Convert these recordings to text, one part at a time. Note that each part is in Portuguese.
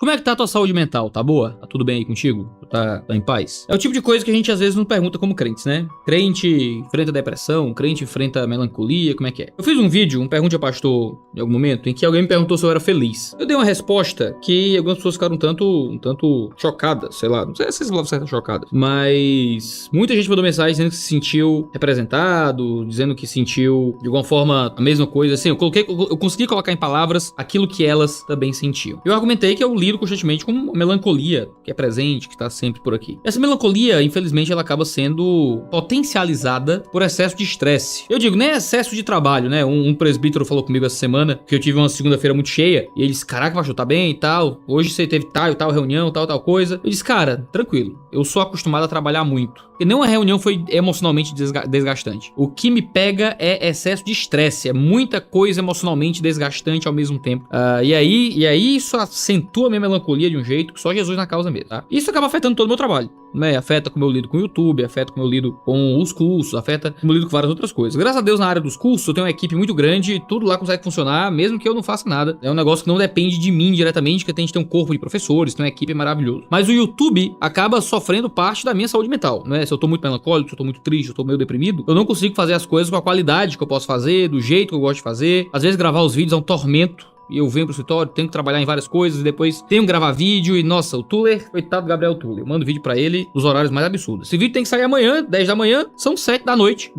Como é que tá a tua saúde mental? Tá boa? Tá tudo bem aí contigo? Tá em paz? É o tipo de coisa que a gente às vezes não pergunta como crentes, né? Crente enfrenta depressão, crente enfrenta melancolia, como é que é? Eu fiz um vídeo, um Pergunte ao Pastor, em algum momento, em que alguém me perguntou se eu era feliz. Eu dei uma resposta que algumas pessoas ficaram um tanto chocadas, sei lá, não sei se você tá chocada, mas muita gente mandou mensagem dizendo que se sentiu representado, dizendo que sentiu de alguma forma a mesma coisa, assim, eu consegui colocar em palavras aquilo que elas também sentiam. Eu argumentei que eu lido constantemente com uma melancolia que é presente, que tá sempre por aqui. Essa melancolia, infelizmente, ela acaba sendo potencializada por excesso de estresse. Eu digo, nem excesso de trabalho, né? Um presbítero falou comigo essa semana que eu tive uma segunda-feira muito cheia e ele disse, caraca, pastor, tá bem e tal, hoje você teve tal reunião, tal coisa. Eu disse, cara, tranquilo, eu sou acostumado a trabalhar muito. E nenhuma reunião foi emocionalmente desgastante. O que me pega é excesso de estresse, é muita coisa emocionalmente desgastante ao mesmo tempo. E aí isso acentua a minha melancolia de um jeito que só Jesus na causa mesmo, tá? Isso acaba afetando todo o meu trabalho, né? Afeta como eu lido com o YouTube, afeta como eu lido com os cursos, afeta como eu lido com várias outras coisas. Graças a Deus, na área dos cursos, eu tenho uma equipe muito grande e tudo lá consegue funcionar, mesmo que eu não faça nada. É um negócio que não depende de mim diretamente, que a gente tem um corpo de professores, tem uma equipe maravilhosa. Mas o YouTube acaba sofrendo parte da minha saúde mental, né? Se eu tô muito melancólico, se eu tô muito triste, se eu tô meio deprimido, eu não consigo fazer as coisas com a qualidade que eu posso fazer, do jeito que eu gosto de fazer. Às vezes gravar os vídeos é um tormento. E eu venho pro escritório, tenho que trabalhar em várias coisas, e depois tenho que gravar vídeo, e nossa, o Tuller, coitado do Gabriel Tuller, eu mando vídeo pra ele nos horários mais absurdos. Esse vídeo tem que sair amanhã, 10 da manhã, são 7 da noite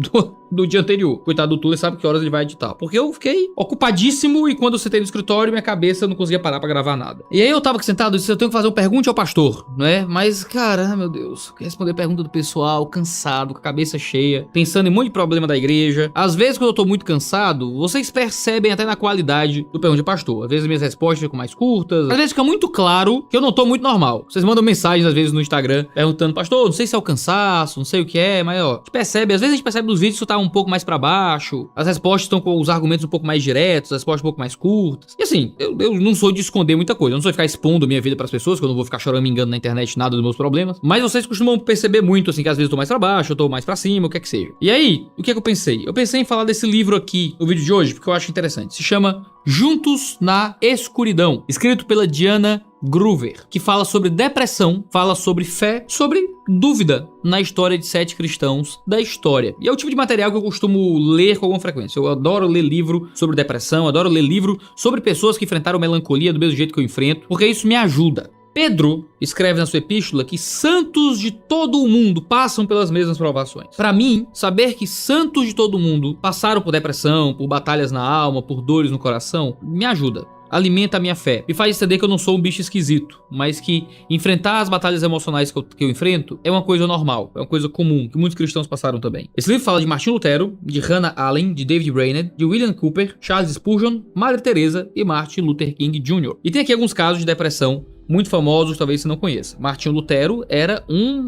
do dia anterior. Coitado do Tuller, sabe que horas ele vai editar. Porque eu fiquei ocupadíssimo, e quando eu sentei no escritório, minha cabeça não conseguia parar pra gravar nada. E aí eu tava aqui sentado e disse, eu tenho que fazer uma pergunta ao pastor, não é? Mas, cara, meu Deus, responder pergunta do pessoal, cansado, com a cabeça cheia, pensando em um monte de problema da igreja. Às vezes, quando eu tô muito cansado, vocês percebem até na qualidade do pergunta ao pastor. Às vezes minhas respostas ficam mais curtas, às vezes fica muito claro que eu não tô muito normal. Vocês mandam mensagens às vezes no Instagram perguntando, pastor, não sei se é o cansaço, não sei o que é, mas ó, a gente percebe, às vezes a gente percebe nos vídeos que tá um pouco mais pra baixo, as respostas estão com os argumentos um pouco mais diretos, as respostas um pouco mais curtas. E assim, eu não sou de esconder muita coisa, eu não sou de ficar expondo minha vida pras pessoas, que eu não vou ficar chorando, me engano na internet nada dos meus problemas, mas vocês costumam perceber muito assim, que às vezes eu tô mais pra baixo, eu tô mais pra cima, o que é que seja. E aí, o que é que eu pensei? Eu pensei em falar desse livro aqui no vídeo de hoje, porque eu acho interessante. Se chama Juntos na Escuridão, escrito pela Diana Gruver, que fala sobre depressão, fala sobre fé, sobre dúvida na história de 7 cristãos da história. E é o tipo de material que eu costumo ler com alguma frequência. Eu adoro ler livro sobre depressão, adoro ler livro sobre pessoas que enfrentaram melancolia do mesmo jeito que eu enfrento, porque isso me ajuda. Pedro escreve na sua epístola que santos de todo o mundo passam pelas mesmas provações. Para mim, saber que santos de todo o mundo passaram por depressão, por batalhas na alma, por dores no coração, me ajuda. Alimenta a minha fé. Me faz entender que eu não sou um bicho esquisito, mas que enfrentar as batalhas emocionais que eu enfrento é uma coisa normal, é uma coisa comum, que muitos cristãos passaram também. Esse livro fala de Martinho Lutero, de Hannah Allen, de David Brainerd, de William Cooper, Charles Spurgeon, Madre Teresa e Martin Luther King Jr. E tem aqui alguns casos de depressão muito famosos, talvez você não conheça. Martinho Lutero era um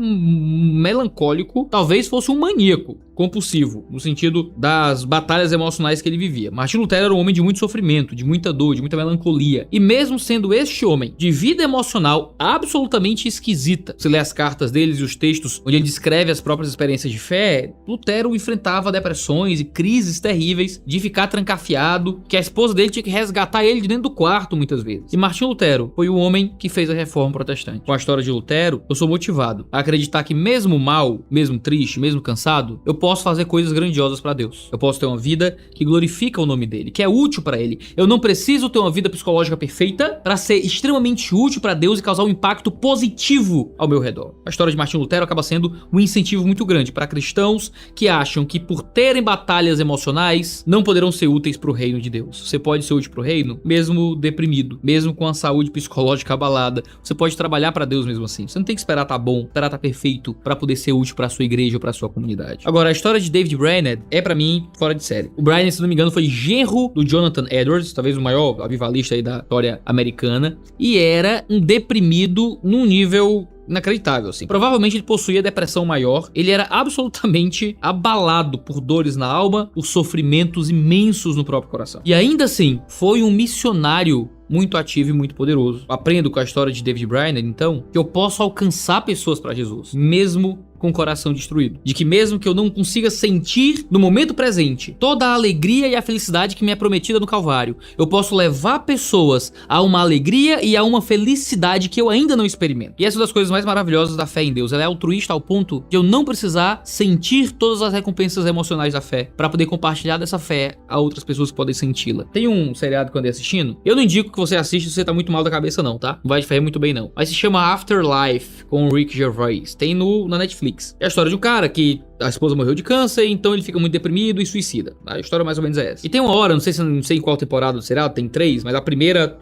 melancólico, talvez fosse um maníaco compulsivo, no sentido das batalhas emocionais que ele vivia. Martinho Lutero era um homem de muito sofrimento, de muita dor, de muita melancolia. E mesmo sendo este homem de vida emocional absolutamente esquisita, se lê as cartas deles e os textos onde ele descreve as próprias experiências de fé, Lutero enfrentava depressões e crises terríveis de ficar trancafiado, que a esposa dele tinha que resgatar ele de dentro do quarto muitas vezes. E Martinho Lutero foi o homem que fez a reforma protestante. Com a história de Lutero, eu sou motivado a acreditar que mesmo mal, mesmo triste, mesmo cansado, eu posso fazer coisas grandiosas para Deus. Eu posso ter uma vida que glorifica o nome dele, que é útil para ele. Eu não preciso ter uma vida psicológica perfeita para ser extremamente útil para Deus e causar um impacto positivo ao meu redor. A história de Martinho Lutero acaba sendo um incentivo muito grande para cristãos que acham que por terem batalhas emocionais não poderão ser úteis para o reino de Deus. Você pode ser útil para o reino mesmo deprimido, mesmo com a saúde psicológica abalada. Você pode trabalhar para Deus mesmo assim. Você não tem que esperar tá bom, esperar tá perfeito para poder ser útil para sua igreja ou para sua comunidade. Agora, a história de David Brainerd é para mim fora de série. O Brainerd, se não me engano, foi genro do Jonathan Edwards, talvez o maior avivalista aí da história americana, e era um deprimido num nível inacreditável, assim. Provavelmente ele possuía depressão maior, ele era absolutamente abalado por dores na alma, por sofrimentos imensos no próprio coração. E ainda assim, foi um missionário muito ativo e muito poderoso. Aprendo com a história de David Brainerd, então, que eu posso alcançar pessoas para Jesus, mesmo com o coração destruído. De que mesmo que eu não consiga sentir no momento presente toda a alegria e a felicidade que me é prometida no Calvário, eu posso levar pessoas a uma alegria e a uma felicidade que eu ainda não experimento. E essa é uma das coisas mais maravilhosas da fé em Deus. Ela é altruísta ao ponto de eu não precisar sentir todas as recompensas emocionais da fé para poder compartilhar dessa fé a outras pessoas que podem senti-la. Tem um seriado que eu andei assistindo, eu não indico que você assista se você tá muito mal da cabeça não, tá? Não vai te ferrar muito bem não. Mas se chama Afterlife, com o Rick Gervais. Tem na Netflix. É a história de um cara que a esposa morreu de câncer, então ele fica muito deprimido e suicida. A história mais ou menos é essa. E tem uma hora, não sei em qual temporada do seriado, tem 3, mas a primeira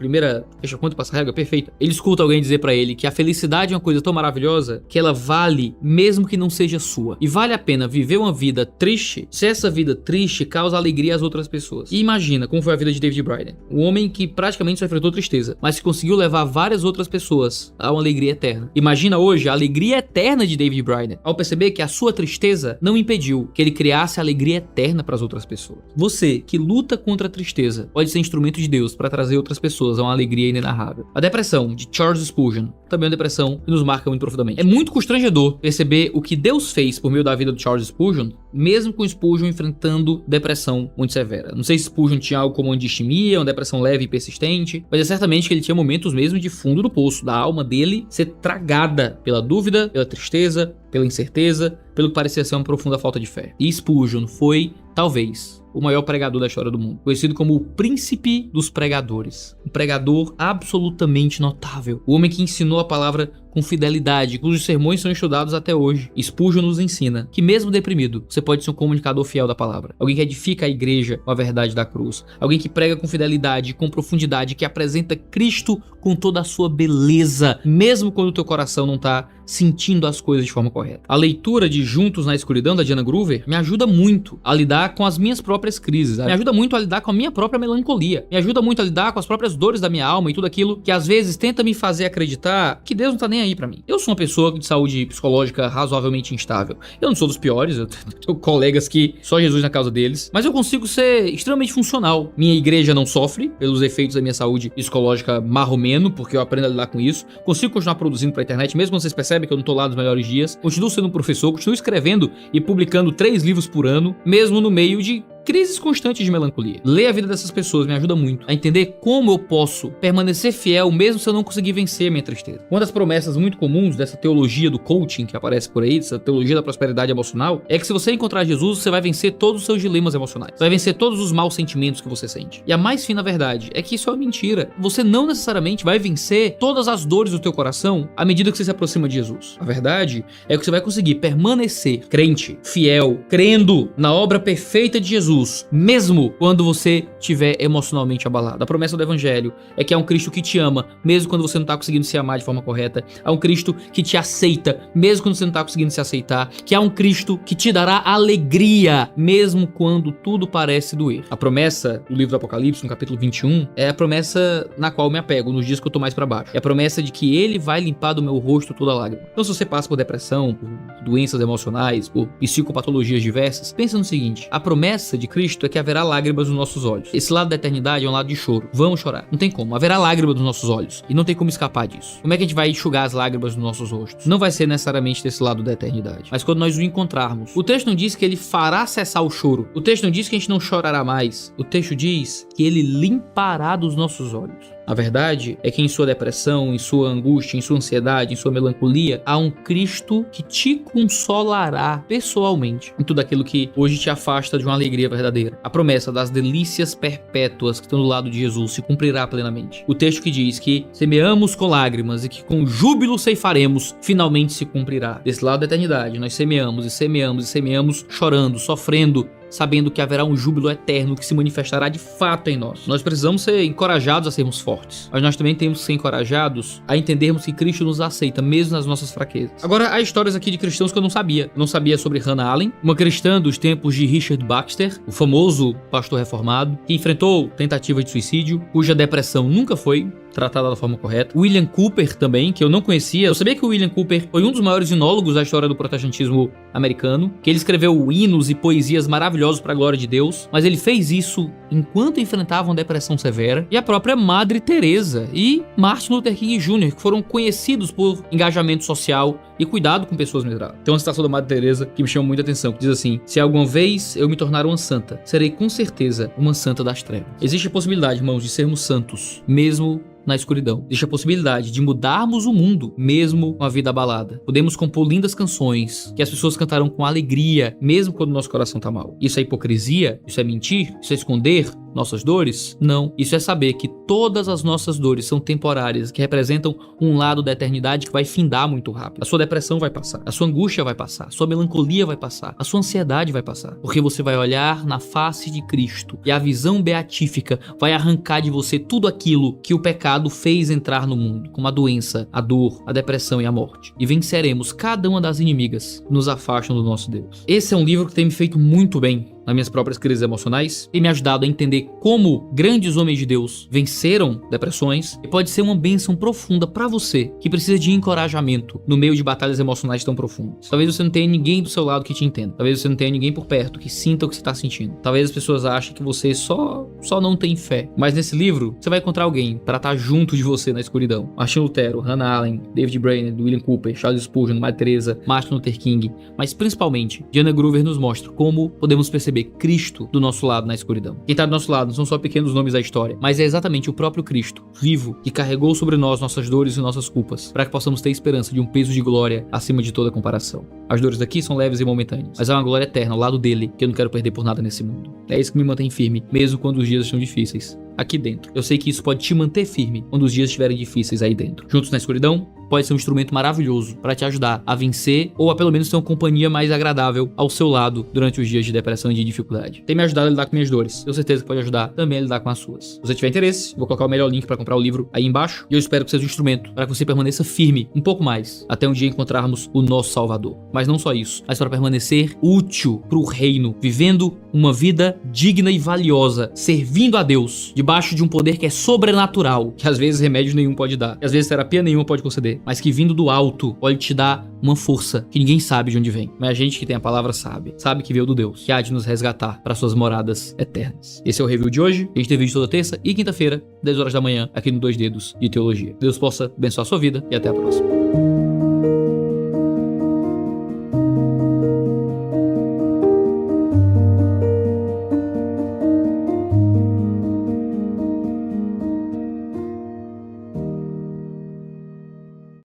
fecha conta, passa regra, perfeita. Ele escuta alguém dizer pra ele que a felicidade é uma coisa tão maravilhosa que ela vale mesmo que não seja sua. E vale a pena viver uma vida triste se essa vida triste causa alegria às outras pessoas. E imagina como foi a vida de David Brainerd. Um homem que praticamente só enfrentou tristeza, mas que conseguiu levar várias outras pessoas a uma alegria eterna. Imagina hoje a alegria eterna de David Brainerd, ao perceber que a sua tristeza não impediu que ele criasse alegria eterna para as outras pessoas. Você que luta contra a tristeza pode ser instrumento de Deus para trazer outras pessoas a uma alegria inenarrável. A depressão de Charles Spurgeon também é uma depressão que nos marca muito profundamente. É muito constrangedor perceber o que Deus fez por meio da vida do Charles Spurgeon, mesmo com Spurgeon enfrentando depressão muito severa. Não sei se Spurgeon tinha algo como uma distimia, uma depressão leve e persistente, mas é certamente que ele tinha momentos mesmo de fundo do poço, da alma dele ser tragada pela dúvida, pela tristeza, pela incerteza, pelo que parecia ser uma profunda falta de fé. E Spurgeon foi, talvez, o maior pregador da história do mundo, conhecido como o príncipe dos pregadores. Um pregador absolutamente notável. O homem que ensinou a palavra com fidelidade, cujos sermões são estudados até hoje. Spurgeon nos ensina que mesmo deprimido, você pode ser um comunicador fiel da palavra. Alguém que edifica a igreja com a verdade da cruz. Alguém que prega com fidelidade, com profundidade, que apresenta Cristo com toda a sua beleza, mesmo quando o teu coração não está sentindo as coisas de forma correta. A leitura de Juntos na Escuridão, da Diana Groover, me ajuda muito a lidar com as minhas próprias crises, me ajuda muito a lidar com a minha própria melancolia, me ajuda muito a lidar com as próprias dores da minha alma e tudo aquilo que às vezes tenta me fazer acreditar que Deus não tá nem aí pra mim. Eu sou uma pessoa de saúde psicológica razoavelmente instável. Eu não sou dos piores, eu tenho colegas que só Jesus na causa deles, mas eu consigo ser extremamente funcional. Minha igreja não sofre pelos efeitos da minha saúde psicológica marromeno, porque eu aprendo a lidar com isso. Consigo continuar produzindo pra internet, mesmo quando vocês percebem que eu não tô lá nos melhores dias. Continuo sendo um professor, continuo escrevendo e publicando 3 livros por ano, mesmo no meio de crises constantes de melancolia. Ler a vida dessas pessoas me ajuda muito a entender como eu posso permanecer fiel mesmo se eu não conseguir vencer a minha tristeza. Uma das promessas muito comuns dessa teologia do coaching que aparece por aí, dessa teologia da prosperidade emocional, é que se você encontrar Jesus, você vai vencer todos os seus dilemas emocionais. Você vai vencer todos os maus sentimentos que você sente. E a mais fina verdade é que isso é uma mentira. Você não necessariamente vai vencer todas as dores do teu coração à medida que você se aproxima de Jesus. A verdade é que você vai conseguir permanecer crente, fiel, crendo na obra perfeita de Jesus, mesmo quando você estiver emocionalmente abalado. A promessa do evangelho é que há um Cristo que te ama, mesmo quando você não está conseguindo se amar de forma correta. Há um Cristo que te aceita, mesmo quando você não está conseguindo se aceitar. Que há um Cristo que te dará alegria, mesmo quando tudo parece doer. A promessa do livro do Apocalipse, no capítulo 21, é a promessa na qual eu me apego nos dias que eu tô mais para baixo. É a promessa de que ele vai limpar do meu rosto toda lágrima. Então, se você passa por depressão, por doenças emocionais, por psicopatologias diversas, pensa no seguinte: a promessa de Cristo é que haverá lágrimas nos nossos olhos. Esse lado da eternidade é um lado de choro. Vamos chorar. Não tem como. Haverá lágrimas nos nossos olhos. E não tem como escapar disso. Como é que a gente vai enxugar as lágrimas nos nossos rostos? Não vai ser necessariamente desse lado da eternidade. Mas quando nós o encontrarmos. O texto não diz que ele fará cessar o choro. O texto não diz que a gente não chorará mais. O texto diz que ele limpará dos nossos olhos. A verdade é que em sua depressão, em sua angústia, em sua ansiedade, em sua melancolia, há um Cristo que te consolará pessoalmente em tudo aquilo que hoje te afasta de uma alegria verdadeira. A promessa das delícias perpétuas que estão do lado de Jesus se cumprirá plenamente. O texto que diz que semeamos com lágrimas e que com júbilo ceifaremos, finalmente se cumprirá. Desse lado da eternidade, nós semeamos e semeamos e semeamos, chorando, sofrendo, sabendo que haverá um júbilo eterno que se manifestará de fato em nós. Nós precisamos ser encorajados a sermos fortes, mas nós também temos que ser encorajados a entendermos que Cristo nos aceita, mesmo nas nossas fraquezas. Agora, há histórias aqui de cristãos que eu não sabia. Eu não sabia sobre Hannah Allen, uma cristã dos tempos de Richard Baxter, o famoso pastor reformado, que enfrentou tentativa de suicídio, cuja depressão nunca foi tratada da forma correta. William Cooper também, que eu não conhecia. Eu sabia que o William Cooper foi um dos maiores sinólogos da história do protestantismo americano, que ele escreveu hinos e poesias maravilhosos para a glória de Deus, mas ele fez isso enquanto enfrentava uma depressão severa. E a própria Madre Teresa e Martin Luther King Jr., que foram conhecidos por engajamento social E cuidado com pessoas miseráveis. Tem uma citação da Madre Teresa que me chama muita atenção, que diz assim: se alguma vez eu me tornar uma santa, serei com certeza uma santa das trevas. Existe a possibilidade, irmãos, de sermos santos, mesmo na escuridão. Existe a possibilidade de mudarmos o mundo, mesmo com a vida abalada. Podemos compor lindas canções que as pessoas cantarão com alegria, mesmo quando o nosso coração tá mal. Isso é hipocrisia? Isso é mentir? Isso é esconder nossas dores? Não. Isso é saber que todas as nossas dores são temporárias, que representam um lado da eternidade que vai findar muito rápido. A sua depressão vai passar, a sua angústia vai passar, a sua melancolia vai passar, a sua ansiedade vai passar, porque você vai olhar na face de Cristo e a visão beatífica vai arrancar de você tudo aquilo que o pecado fez entrar no mundo, como a doença, a dor, a depressão e a morte. E venceremos cada uma das inimigas que nos afastam do nosso Deus. Esse é um livro que tem me feito muito bem nas minhas próprias crises emocionais, tem me ajudado a entender como grandes homens de Deus venceram depressões, e pode ser uma bênção profunda para você que precisa de encorajamento no meio de batalhas emocionais tão profundas. Talvez você não tenha ninguém do seu lado que te entenda, talvez você não tenha ninguém por perto que sinta o que você está sentindo, talvez as pessoas achem que você só não tem fé, mas nesse livro você vai encontrar alguém para estar junto de você na escuridão. Martin Lutero, Hannah Arendt, David Brainerd, William Cooper, Charles Spurgeon, Madre Teresa, Martin Luther King, mas principalmente Diana Gruver nos mostra como podemos perceber Cristo do nosso lado na escuridão. Quem está do nosso lado não são só pequenos nomes da história, mas é exatamente o próprio Cristo, vivo, que carregou sobre nós nossas dores e nossas culpas, para que possamos ter esperança de um peso de glória acima de toda comparação. As dores daqui são leves e momentâneas, mas há uma glória eterna ao lado dele que eu não quero perder por nada nesse mundo. É isso que me mantém firme, mesmo quando os dias estão difíceis. Aqui dentro. Eu sei que isso pode te manter firme quando os dias estiverem difíceis aí dentro. Juntos na escuridão, pode ser um instrumento maravilhoso para te ajudar a vencer ou a pelo menos ter uma companhia mais agradável ao seu lado durante os dias de depressão e de dificuldade. Tem me ajudado a lidar com minhas dores. Tenho certeza que pode ajudar também a lidar com as suas. Se você tiver interesse, vou colocar o melhor link para comprar o livro aí embaixo e eu espero que seja um instrumento para que você permaneça firme um pouco mais até um dia encontrarmos o nosso Salvador. Mas não só isso, mas para permanecer útil para o reino, vivendo uma vida digna e valiosa, servindo a Deus, debaixo de um poder que é sobrenatural, que às vezes remédio nenhum pode dar, que às vezes terapia nenhuma pode conceder, mas que vindo do alto pode te dar uma força que ninguém sabe de onde vem. Mas a gente que tem a palavra sabe que veio do Deus, que há de nos resgatar para suas moradas eternas. Esse é o review de hoje. A gente tem vídeo toda terça e quinta-feira, 10 horas da manhã, aqui no 2 Dedos de Teologia. Deus possa abençoar a sua vida e até a próxima.